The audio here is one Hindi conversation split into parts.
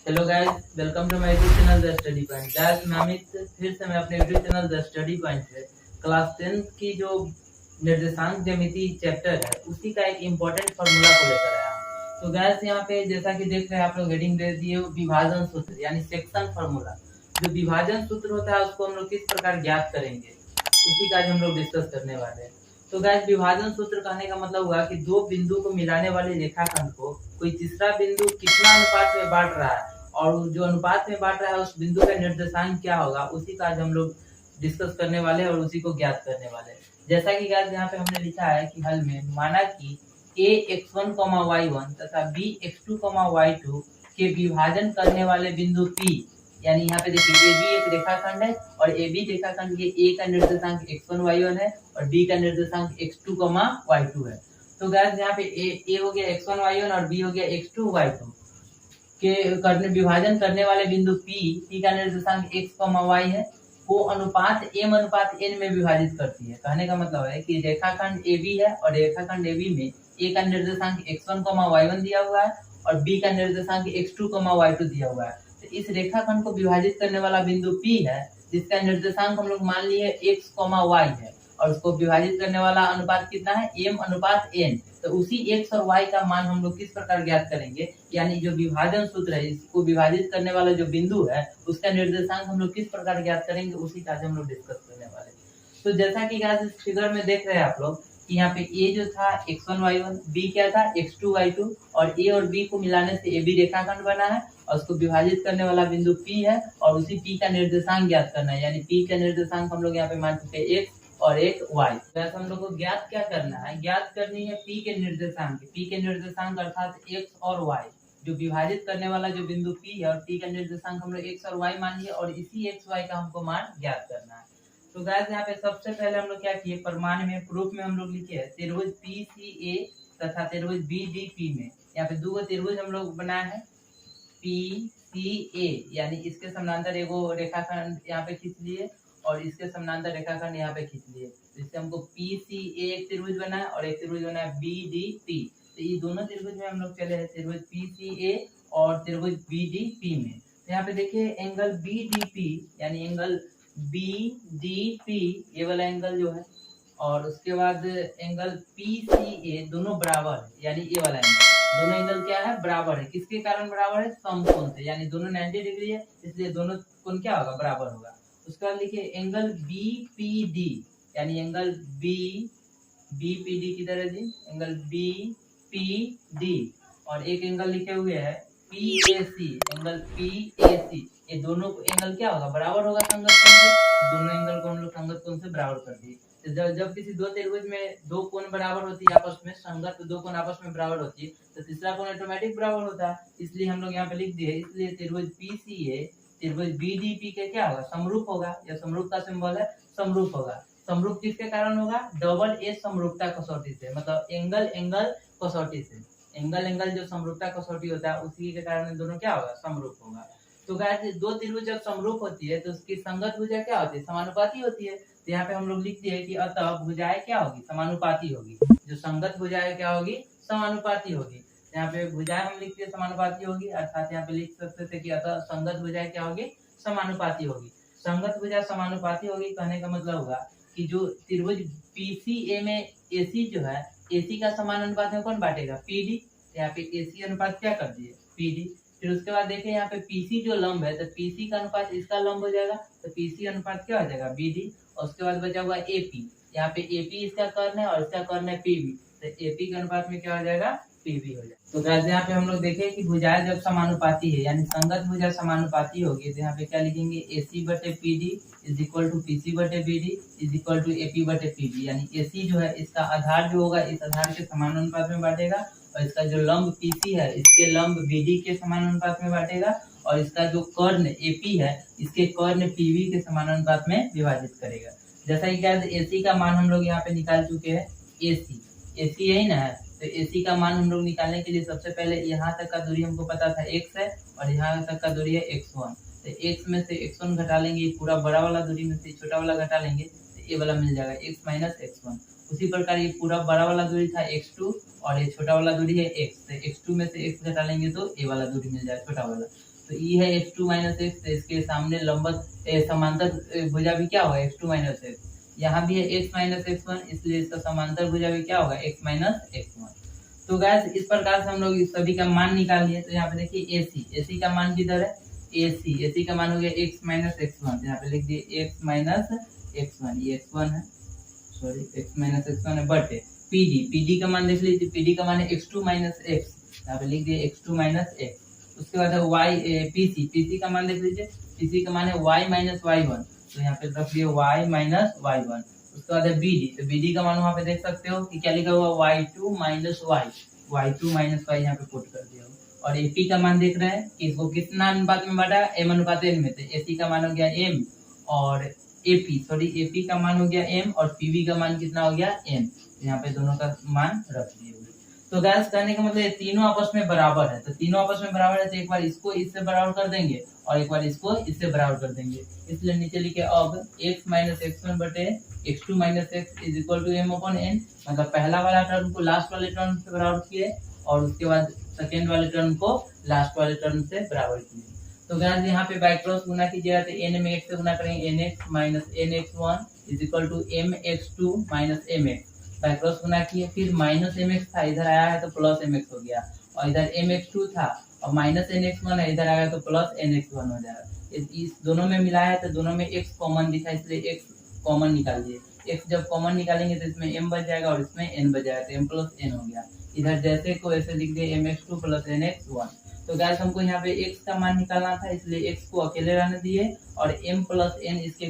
Hello guys, welcome to my YouTube channel the study point. Guys मैं अमित फिर से मैं अपने YouTube channel the study point पे क्लास 10 की जो निर्देशांक ज्यामिति चैप्टर है उसी का एक इम्पोर्टेंट फार्मूला को लेकर आया हूँ। तो गाइस यहाँ पे जैसा कि देख रहे हैं आप लोग, हेडिंग दे दिए विभाजन सूत्र यानी सेक्शन फार्मूला। जो विभाजन सूत्र होता है उसको हम लोग किस प्रकार ज्ञात करेंगे उसी का आज हम लोग डिस्कस करने वाले हैं। तो गाइस विभाजन सूत्र कहने का मतलब हुआ कि दो बिंदु को मिलाने वाले रेखाखंड को कोई तीसरा बिंदु कितना अनुपात में बांट रहा है और जो अनुपात में बांट रहा है उस बिंदु का निर्देशांक क्या होगा उसी का आज हम लोग डिस्कस करने वाले हैं और उसी को ज्ञात करने वाले हैं। जैसा कि गाइस यहाँ पे हमने लिखा है कि हल में माना कि ax1, y1 तथा bx2, y2 के विभाजन करने वाले बिंदु P, यानी यहाँ पे देखिए AB एक रेखाखंड है और AB रेखाखंड के A का निर्देशांक x1 y1 है और B का निर्देशांक x2 y2 है। तो गाइस यहाँ पे A हो गया x1 y1 और B हो गया x2 y2 के करने विभाजन करने वाले बिंदु P का निर्देशांक x, y है वो अनुपात m अनुपात n में विभाजित करती है। कहने का मतलब है कि रेखाखंड AB है और रेखाखंड AB में A का निर्देशांक x1, y1 दिया हुआ है और B का निर्देशांक x2, y2 दिया हुआ है। तो इस रेखाखंड को विभाजित करने वाला बिंदु P है जिसका निर्देशांक हम लोग मान लिए x, y है और उसको विभाजित करने वाला अनुपात कितना है m अनुपात n। तो उसी x और y का मान हम लोग किस प्रकार ज्ञात करेंगे, यानी जो विभाजन सूत्र है इसको विभाजित करने वाला जो बिंदु है उसका निर्देशांक हम लोग किस प्रकार ज्ञात करेंगे उसी का हम लोग डिस्कस करने वाले। तो जैसा कि गाइस इस फिगर में देख रहे हैं आप लोग कि यहाँ पे a जो था x1 y1, b क्या था x2 y2 और a और b को मिलाने से ab रेखाखंड बना है और उसको विभाजित करने वाला बिंदु p है और उसी p का निर्देशांक ज्ञात करना है, यानी p का निर्देशांक हम लोग यहाँ पे मान चुके हैं x और एक y। वैसे हम लोग को ज्ञात क्या करना है, ज्ञात करनी है p के निर्देशांक अर्थात x और y। जो विभाजित करने वाला जो बिंदु p है और p का निर्देशांक हम लोग x और y मान लिए और इसी x y का हमको मान ज्ञात करना है। तो गाइस यहाँ पे सबसे पहले हम लोग क्या किए, प्रमाण में प्रूफ में हम लोग लिखे है त्रिभुज PCA तथा त्रिभुज BDP में यहाँ पे दो त्रिभुज हम लोग बनाए हैं PCA, यानी इसके समानांतर एगो रेखाखंड यहाँ पे खींच लिए और इसके समानांतर रेखाखंड यहाँ पे खींच लिए। तो इससे हमको PCA एक त्रिभुज बना है और एक त्रिभुज बना है BDP। तो ये दोनों त्रिभुज में हम लोग चले हैं त्रिभुज PCA और त्रिभुज BDP में। तो यहाँ पे देखिए एंगल BDP यानी एंगल BDP ये वाला एंगल जो है और उसके बाद एंगल PCA दोनों बराबर है, यानी ये वाला एंगल दोनों एंगल क्या है बराबर है। किसके कारण बराबर है, समकोण से, यानी दोनों 90 डिग्री है इसलिए दोनों कोण क्या होगा बराबर होगा। उसके बाद लिखिए एंगल BPD यानी एंगल BPD की तरह जी एंगल BPD और एक एंगल लिखे हुए है PAC एंगल PAC, ये दोनों एंगल क्या होगा बराबर होगा संगत कोण से। दोनों एंगल को हम लोग संगत कोण से बराबर कर दिए। जब किसी दो त्रिभुज में दो कोण बराबर होती है आपस में, संगत दो कोण आपस में बराबर होती है तो तीसरा कोण ऑटोमेटिक बराबर होता है, इसलिए हम लोग यहाँ पे लिख दिए। इसलिए त्रिभुज PCA त्रिभुज BDP के क्या होगा समरूप होगा, या समरूप का सिंबल है समरूप होगा। समरूप किसके कारण होगा, डबल ए समरूपता कसौटी से, मतलब एंगल एंगल कसौटी से। एंगल एंगल जो समरूपता कसौटी होता है उसी के कारण दोनों क्या होगा समरूप होगा। तो गाइस दो त्रिभुज जब समरूप होती है तो उसकी संगत भुजा क्या होती है समानुपाती होती है। तो यहाँ पे हम लोग लिखते हैं कि अतः भुजाएं क्या होगी समानुपाती होगी। जो संगत भुजाएं क्या होगी समानुपाती होगी। यहाँ पे भुजाएं हम लिखते हैं समानुपाती होगी, अर्थात यहाँ पे लिख सकते थे कि अतः संगत भुजाएं क्या होगी समानुपाती होगी। संगत भुजा समानुपाती होगी कहने का मतलब होगा कि जो त्रिभुज PCA में AC जो है AC का समान अनुपात में कौन बांटेगा PD, यहाँ पे AC अनुपात क्या कर दिए PD। फिर उसके बाद देखें यहाँ पे PC जो लंब है तो PC का अनुपात इसका लंब हो जाएगा तो PC अनुपात क्या हो जाएगा BD। और उसके बाद बचा हुआ AP, यहाँ पे AP इसका कर्ण है और इसका कर्ण है PB, तो AP के अनुपात में क्या हो जाएगा PB हो जाएगा। तो गाइस यहाँ पे हम लोग देखें कि भुजाएं जब समानुपाती है यानी संगत भुजा समानुपाती होगी तो यहाँ पे क्या लिखेंगे AC बटे PD is equal to PC बटे BD is equal to AP बटे PB, यानी AC जो है इसका आधार जो होगा इस आधार के समानुपात में बांटेगा और इसका जो लंब PC है इसके लंब BD के समानुपात में बांटेगा और इसका जो कर्ण AP है इसके कर्ण PB के समानुपात में विभाजित करेगा। जैसा कि क्या AC का मान हम लोग यहाँ पे निकाल चुके हैं, AC यही ना है। तो AC का मान हम लोग निकालने के लिए सबसे पहले यहाँ तक का दूरी हमको पता था x है और यहाँ तक का दूरी है x1। तो x में से x1 घटा लेंगे, पूरा बड़ा वाला दूरी में से छोटा वाला घटा लेंगे तो ये वाला मिल जाएगा x माइनस x1। उसी प्रकार ये पूरा बड़ा वाला दूरी था x2 और ये छोटा वाला दूरी है x, तो x2 में से x घटा लेंगे तो ये वाला दूरी मिल जाएगा छोटा वाला। तो तो ई है x2 माइनस एक्स, तो इसके सामने लंबवत समांतर भुजा भी क्या होगा x2 माइनस एक्स। यहाँ भी है x माइनस x1, इसलिए इसका समांतर भुजा भी क्या होगा x माइनस x1। तो गैस इस प्रकार से हम लोग इस सभी का मान निकाल लिए। तो यहाँ पे देखिए AC का मान किधर है, AC का मान हो गया x माइनस x1, यहाँ पे लिख दिए x माइनस x1, ये x1 है, सॉरी x माइनस x1 है, बट PD का मान देख लीजिए, PD का मान है x2 माइनस x, यहाँ पे लिख दिए x2 माइनस x। उसके बाद है PC का मान देख लीजिए, PC का मान है y माइनस y1, तो यहाँ पे रख दिए y माइनस y1। उसके बाद है BD, तो BD का मान वहाँ पे देख सकते हो कि क्या लिखा हुआ y2 माइनस y यहाँ पे पुट कर दिया। और AP का मान देख रहे हैं कि इसको कितना अनुपात में बांटा, m अनुपात n में, तो AC का मान हो गया m और AP का मान हो गया m और PB का मान कितना हो गया n, यहाँ पे दोनों का मान रख दिए हुए। तो गैस कहने का मतलब ये तीनों आपस में बराबर है, तो तीनों आपस में बराबर है, तो एक बार इसको इससे बराबर कर देंगे और एक बार इसको इससे बराबर कर देंगे। इसलिए नीचे लिखे अब x माइनस x1 बटे x2 minus x is equal to m upon n, मतलब पहला वाला टर्म को लास्ट वाले टर्म से बराबर किए और उसके बाद सेकेंड वाले टर्म को लास्ट वाले टर्म से बराबर किए। तो गैस यहाँ पे बाय क्रॉस गुना कीजिएगा, तो n में x से गुना करेंगे nx minus nx1 is equal to mx2 minus mx, by cross गुना किए, फिर माइनस mx था इधर आया है तो प्लस mx हो गया, और इधर mx2 था और माइनस nx1 है इधर आया तो प्लस nx1 हो जाएगा। इस दोनों में मिला है तो दोनों में x कॉमन दिखा, इसलिए x कॉमन निकाल दिए। x जब कॉमन निकालेंगे तो इसमें m बच जाएगा और इसमें n बच जाएगा, तो m प्लस n हो गया। इधर जैसे को ऐसे लिख दिए mx2 प्लस nx1। तो गैस हमको यहाँ पे x का मान निकालना था, इसलिए x को अकेले रहने दिए और m प्लस n इसके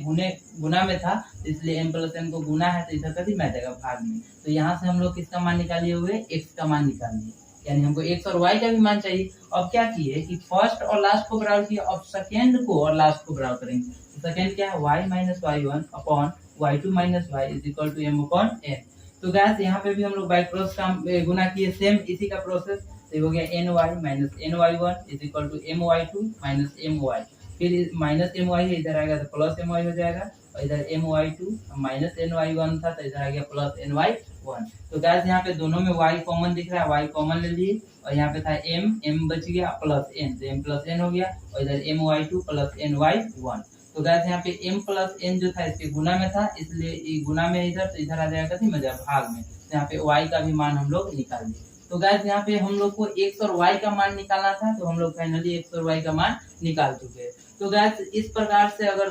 गुना में था, इसलिए m प्लस n को गुना है तो इधर कभी में जाएगा भाग में। तो यहाँ से हम लोग किसका मान निकालिए हुए, x का मान निकाल लिए, यानी हमको x और y का भी मान चाहिए। अब क्या किए कि फर्स्ट और लास्ट को बराबर किए, अब सेकेंड को और लास्ट को बराबर करेंगे। तो सेकेंड क्या है y minus y1 upon y2 minus y is equal to m upon n। तो गैस यहाँ पे भी हम लोग बाय क्रॉस का गुना किए, सेम इसी का प्रोसेस, तो हो गया ny minus ny1 is equal to my2 minus my, फिर माइनस my है इधर आएगा तो प्लस my हो जाएगा, और इधर my2 माइनस ny1 था तो इधर आ गया प्लस ny1। तो गैस यहाँ पे दोनों में y कॉमन दिख रहा है, y कॉमन ले लिए और यहाँ पे था m बच गया प्लस n, तो m प्लस n हो गया, और इधर my2 प्लस ny1। तो गैस यहाँ पे m प्लस n जो था इसके गुना में था, इसलिए गुना में इधर तो इधर आ जाएगा कथी में भाग में, तो यहाँ पे y का भी मान हम लोग निकाल दिए। तो गैस यहाँ पे हम लोग को x और y का मान निकालना था, तो हम लोग फाइनली x और y का मान निकाल चुके हैं। तो गैस इस प्रकार से अगर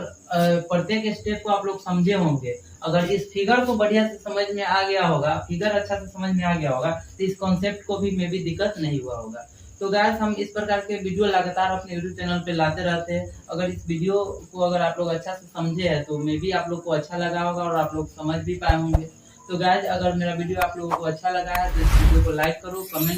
प्रत्येक स्टेप को आप लोग समझे होंगे, अगर इस फिगर को बढ़िया से समझ में आ गया होगा, फिगर अच्छा से समझ में आ गया होगा, तो इस कॉन्सेप्ट को भी मे भी दिक्कत नहीं हुआ होगा। तो गैस हम इस प्रकार के वीडियो लगातार अपने यूट्यूब चैनल पे लाते रहते हैं। अगर इस वीडियो को अगर आप लोग अच्छा से समझे हैं तो मे भी आप लोग को अच्छा लगा होगा और आप लोग समझ भी पाए होंगे। तो गाइस अगर मेरा वीडियो आप लोगों को अच्छा लगा है तो इस वीडियो को लाइक करो, कमेंट